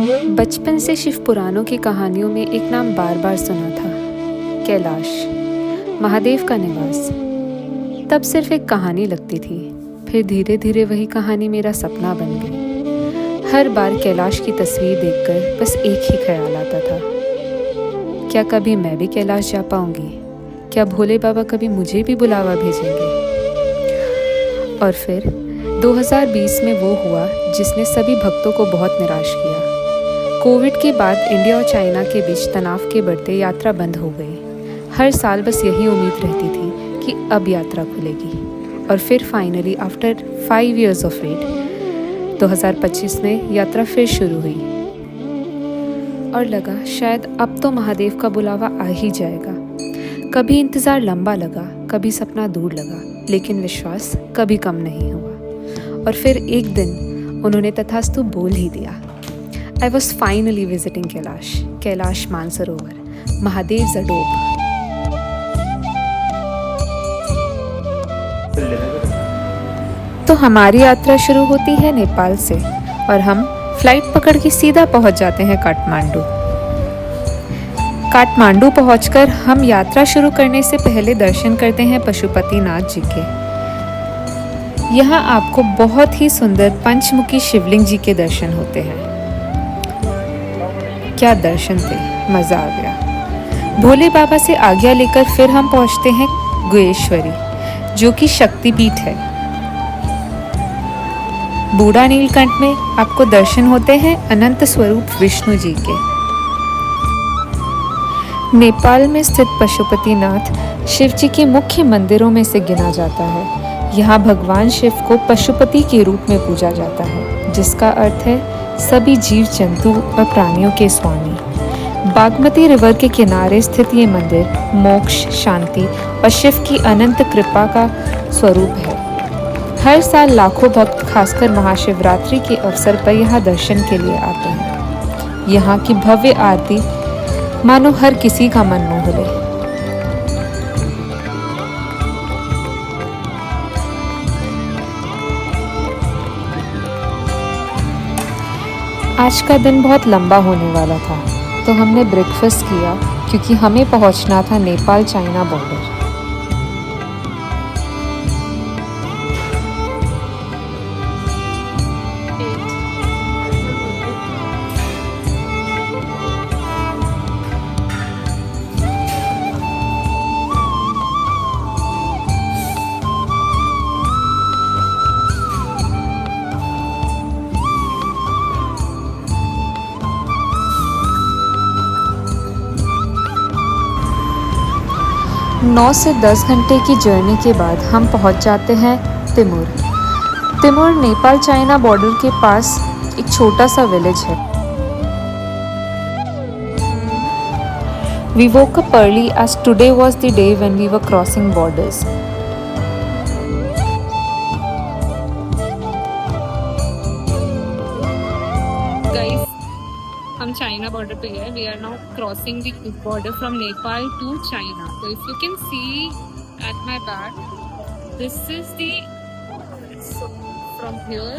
बचपन से शिव पुराणों की कहानियों में एक नाम बार बार सुना था, कैलाश, महादेव का निवास। तब सिर्फ एक कहानी लगती थी, फिर धीरे धीरे वही कहानी मेरा सपना बन गई। हर बार कैलाश की तस्वीर देखकर बस एक ही ख्याल आता था, क्या कभी मैं भी कैलाश जा पाऊंगी? क्या भोले बाबा कभी मुझे भी बुलावा भेजेंगे? और फिर 2020 में वो हुआ जिसने सभी भक्तों को बहुत निराश किया। कोविड के बाद इंडिया और चाइना के बीच तनाव के बढ़ते यात्रा बंद हो गई। हर साल बस यही उम्मीद रहती थी कि अब यात्रा खुलेगी, और फिर finally after 5 years of wait 2025 में यात्रा फिर शुरू हुई और लगा शायद अब तो महादेव का बुलावा आ ही जाएगा। कभी इंतज़ार लंबा लगा, कभी सपना दूर लगा, लेकिन विश्वास कभी कम नहीं हुआ। और फिर एक दिन उन्होंने तथास्तु बोल ही दिया। I was finally visiting Kailash Mansarovar, Mahadev जडोब। तो हमारी यात्रा शुरू होती है नेपाल से और हम फ्लाइट पकड़ के सीधा पहुंच जाते हैं काठमांडू। काठमांडू पहुंचकर हम यात्रा शुरू करने से पहले दर्शन करते हैं पशुपतिनाथ जी के। यहाँ आपको बहुत ही सुंदर पंचमुखी शिवलिंग जी के दर्शन होते हैं। क्या दर्शन थे, मज़ा आ गया। भोले बाबा से आज्ञा लेकर फिर हम पहुंचते हैं गुहेश्वरी, जो कि शक्तिपीठ है। बूढ़ा नीलकंठ में आपको दर्शन होते हैं अनंत स्वरूप विष्णु जी के। नेपाल में स्थित पशुपतिनाथ शिव जी के मुख्य मंदिरों में से गिना जाता है। यहाँ भगवान शिव को पशुपति के रूप में पूजा जाता है, जिसका अर्थ है सभी जीव जंतु और प्राणियों के स्वामी। बागमती रिवर के किनारे स्थित ये मंदिर मोक्ष, शांति और शिव की अनंत कृपा का स्वरूप है। हर साल लाखों भक्त खासकर महाशिवरात्रि के अवसर पर यहाँ दर्शन के लिए आते हैं। यहाँ की भव्य आरती मानो हर किसी का मन मोह ले। आज का दिन बहुत लंबा होने वाला था, तो हमने ब्रेकफास्ट किया क्योंकि हमें पहुंचना था नेपाल चाइना बॉर्डर। नौ से 10 घंटे की जर्नी के बाद हम पहुंच जाते हैं Timur. Timur Nepal China border के पास एक छोटा सा विलेज है। We woke up early as today was the day when we were crossing borders. Guys, हम चाइना बॉर्डर पे है। We are now crossing the border from Nepal to China. तो if you can see at my back, this is the from here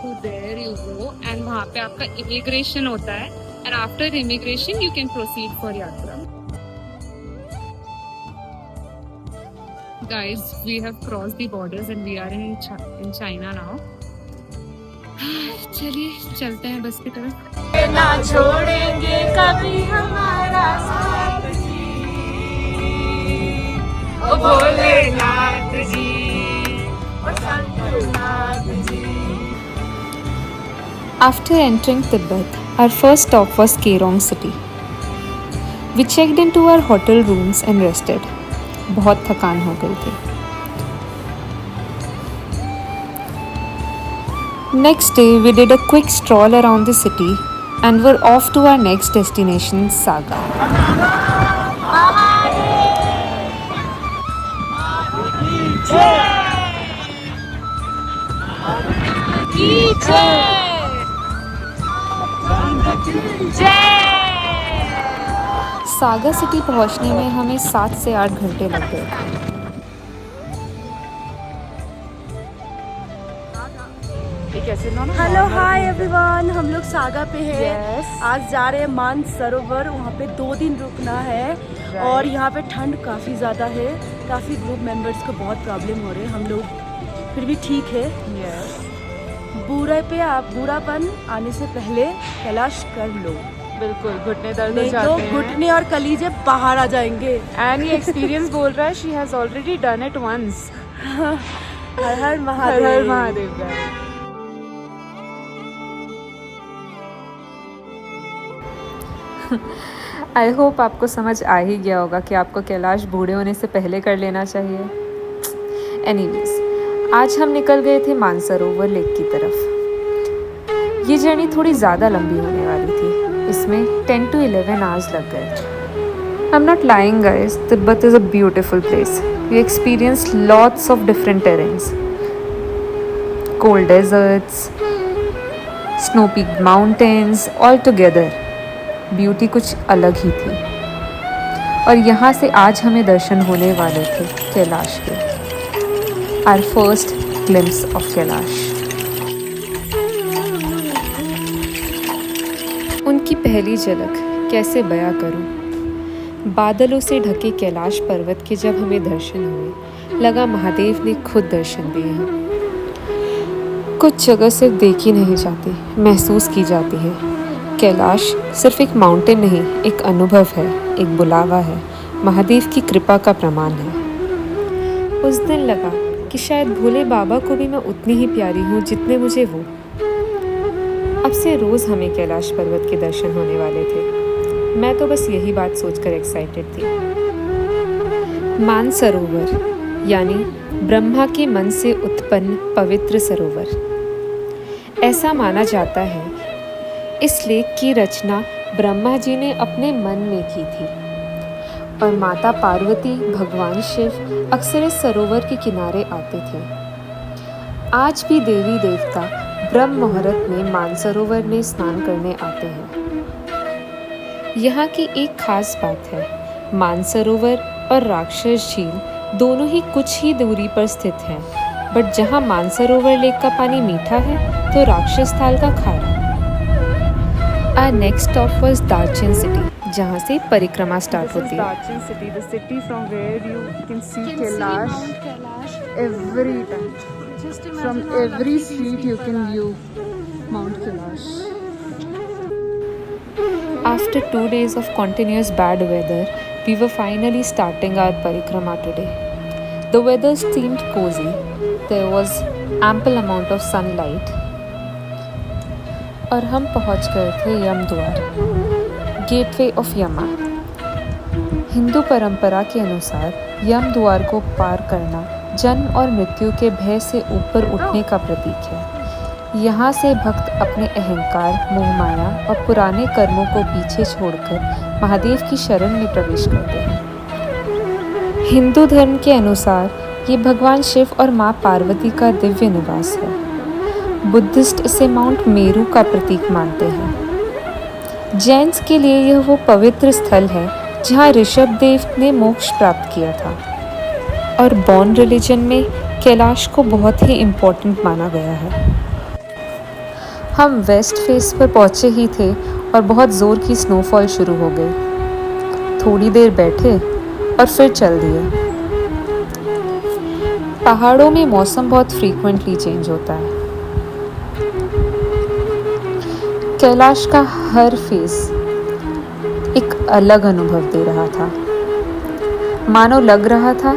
to there you go, and वहाँ पे आपका immigration होता है, and after immigration you can proceed for yatra. Guys, we have crossed the borders and we are in China now. चलिए चलते हैं बस की तरफ। ना छोड़ेंगे कभी हमारा साथ जी, ओ भोलेनाथ जी, ओ शंकरनाथ जी। After entering Tibet, our first stop was Kaerong city. We checked into our hotel rooms and rested. बहुत थकान हो गई थी। Next day, we did a quick stroll around the city and were off to our next destination, Saga. Saga city पहुंचने में हमें 7 से 8 घंटे लग गए थे। कैसे हेलो हाय एवरीवन, हम लोग सागा पे हैं। Yes. आज जा रहे हैं मानसरोवर, वहाँ पे 2 दिन रुकना है। और यहाँ पे ठंड काफ़ी ज़्यादा है, काफ़ी ग्रुप मेंबर्स को बहुत प्रॉब्लम हो रहे हैं। हम लोग फिर भी ठीक है। यस बूढ़े पे आप बूढ़ापन आने से पहले कैलाश कर लो, बिल्कुल, घुटने दर्द हो नहीं तो जाते हैं घुटने और कलीजे बाहर आ जाएंगे। एंड ये एक्सपीरियंस बोल रहा है, she has already done it once. Har Har Har Mahadev. Har Mahadev का। आई होप आपको समझ आ ही गया होगा कि आपको कैलाश बूढ़े होने से पहले कर लेना चाहिए। एनीवेज, आज हम निकल गए थे मानसरोवर लेक की तरफ। ये जर्नी थोड़ी ज़्यादा लंबी होने वाली थी, इसमें 10 to 11 आवर्स लग गए। I'm not lying guys, Tibet is a beautiful place. We experienced lots of different terrains. Cold deserts, snow-peaked mountains, all together. Beauty कुछ अलग ही थी। और यहाँ से आज हमें दर्शन होने वाले थे कैलाश के। Our first glimpse of Kailash. उनकी पहली झलक कैसे बयां करूं। बादलों से ढके कैलाश पर्वत के जब हमें दर्शन हुए, लगा महादेव ने खुद दर्शन दिए हैं। कुछ जगह सिर्फ देखी नहीं जाती, महसूस की जाती है। कैलाश सिर्फ एक माउंटेन नहीं, एक अनुभव है, एक बुलावा है, महादेव की कृपा का प्रमाण है। उस दिन लगा कि शायद भोले बाबा को भी मैं उतनी ही प्यारी हूँ जितने मुझे वो। अब से रोज़ हमें कैलाश पर्वत के दर्शन होने वाले थे। मैं तो बस यही बात सोचकर एक्साइटेड थी। मानसरोवर यानी ब्रह्मा के मन से उत्पन्न पवित्र सरोवर। ऐसा माना जाता है इस लेक की रचना ब्रह्मा जी ने अपने मन में की थी और माता पार्वती, भगवान शिव अक्सर इस सरोवर के किनारे आते थे। आज भी देवी देवता ब्रह्म मुहूर्त में मानसरोवर में स्नान करने आते हैं। यहाँ की एक खास बात है, मानसरोवर और राक्षस झील दोनों ही कुछ ही दूरी पर स्थित हैं, बट जहाँ मानसरोवर लेक का पानी मीठा है तो राक्षस ताल का खारा। Our next stop was Darchin city, जहाँ से परिक्रमा स्टार्ट होती है। Darchin city, the city from where you can see Kailash every time. From every street you can view Mount Kailash. After 2 days of continuous bad weather, we were finally starting our parikrama today. The weather seemed cozy. There was ample amount of sunlight. और हम पहुंच गए थे यम द्वार, gateway of यमा। हिंदू परंपरा के अनुसार यम द्वार को पार करना जन्म और मृत्यु के भय से ऊपर उठने का प्रतीक है। यहाँ से भक्त अपने अहंकार, मोह माया और पुराने कर्मों को पीछे छोड़कर महादेव की शरण में प्रवेश करते हैं। हिंदू धर्म के अनुसार ये भगवान शिव और माँ पार्वती का दिव्य निवास है। बुद्धिस्ट इसे माउंट मेरू का प्रतीक मानते हैं। जैन्स के लिए यह वो पवित्र स्थल है जहाँ ऋषभ देव ने मोक्ष प्राप्त किया था। और बॉन रिलीजन में कैलाश को बहुत ही इम्पोर्टेंट माना गया है। हम वेस्ट फेस पर पहुँचे ही थे और बहुत ज़ोर की स्नोफॉल शुरू हो गई। थोड़ी देर बैठे और फिर चल दिए। पहाड़ों में मौसम बहुत फ्रीक्वेंटली चेंज होता है। कैलाश का हर फेस एक अलग अनुभव दे रहा था। मानो लग रहा था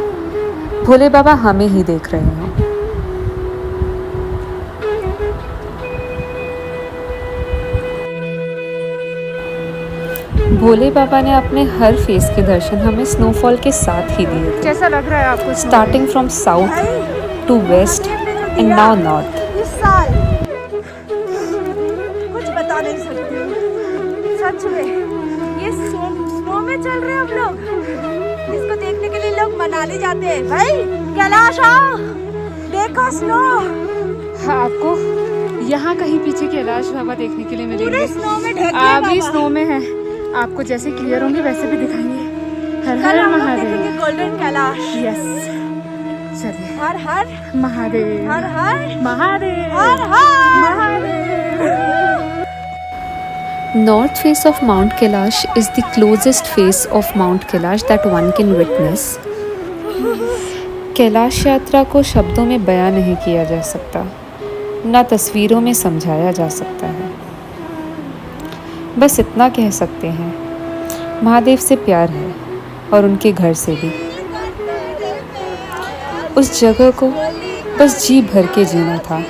भोले बाबा हमें ही देख रहे हों। भोले बाबा ने अपने हर फेस के दर्शन हमें स्नोफॉल के साथ ही दिए थे। कैसा लग रहा है आपको? Starting from south to west and now north. इस साल कुछ बता नहीं सकती हूँ। सच में ये स्नो में चल रहे हैं हम लोग। इसको देखने के लिए लोग मनाली जाते हैं। भाई कैलाश आओ, देखो स्नो। हाँ, आपको यहाँ कहीं पीछे कैलाश बाबा देखने के लिए पूरे मिलेंगे। स्नो में ढके आप भी बाबा। स्नो में हैं, आपको जैसे क्लियर होंगे वैसे भी दिखाएंगे। हर कल हर हम लोग महादेव। देखेंगे गोल्डन कैलाश। यस, चलिए हर हर महादेव हर हर महादेव हर Har Mahadev. North face of Mount Kailash is the closest face of Mount Kailash that one can witness. Kailash यात्रा को शब्दों में बयां नहीं किया जा सकता, ना तस्वीरों में समझाया जा सकता है। बस इतना कह सकते हैं, महादेव से प्यार है और उनके घर से भी। उस जगह को बस जी भर के जीना था।